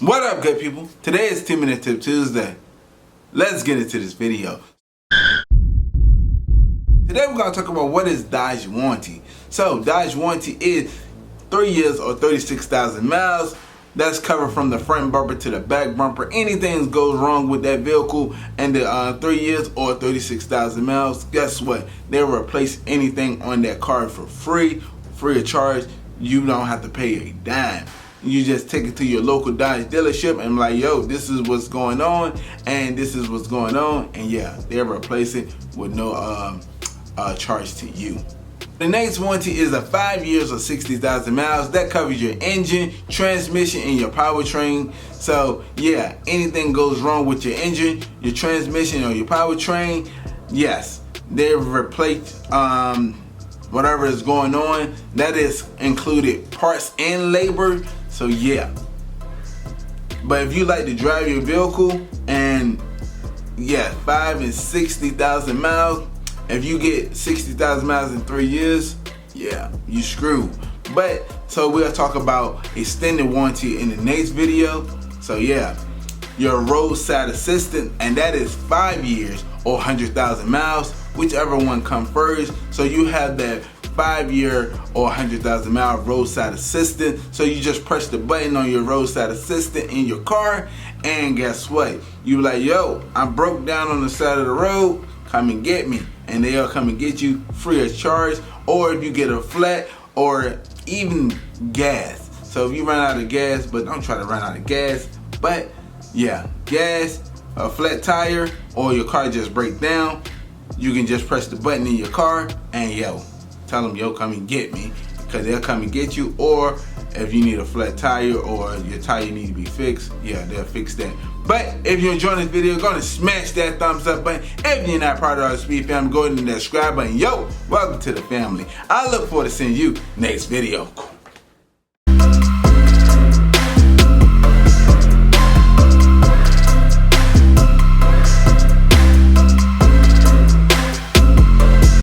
What up, good people? Today is 10-Minute Tip Tuesday. Let's get into this video. Today we're going to talk about what is Dodge Warranty. So Dodge Warranty is 3 years or 36,000 miles. That's covered from the front bumper to the back bumper. Anything goes wrong with that vehicle and the 3 years or 36,000 miles, guess what? They'll replace anything on that car for free of charge. You don't have to pay a dime. You just take it to your local Dodge dealership and be like, yo, this is what's going on and this is what's going on, and yeah, they'll replace it with no charge to you. The next warranty is a 5 years or 60,000 miles. That covers your engine, transmission, and your powertrain. So yeah, anything goes wrong with your engine, your transmission, or your powertrain, yes, they replace whatever is going on. That is included parts and labor. So yeah. But if you like to drive your vehicle and yeah, 5 and 60,000 miles, if you get 60,000 miles in 3 years, yeah, you screwed. But so we'll talk about extended warranty in the next video. So yeah, your roadside assistant, and that is 5 years or 100,000 miles, whichever one comes first. So you have that 5 year or 100,000 mile roadside assistant. So you just press the button on your roadside assistant in your car, and guess what? You like, yo, I'm broke down on the side of the road, come and get me. And they'll come and get you free of charge. Or if you get a flat or even gas. So if you run out of gas, but don't try to run out of gas, but yeah, gas, a flat tire, or your car just break down, you can just press the button in your car and yo, tell them, yo, come and get me, because they'll come and get you. Or if you need a flat tire or your tire need to be fixed, yeah, they'll fix that. But if you're enjoying this video, go and smash that thumbs up button. If you're not part of our Speed family, go ahead and subscribe button. Yo, welcome to the family. I look forward to seeing you next video.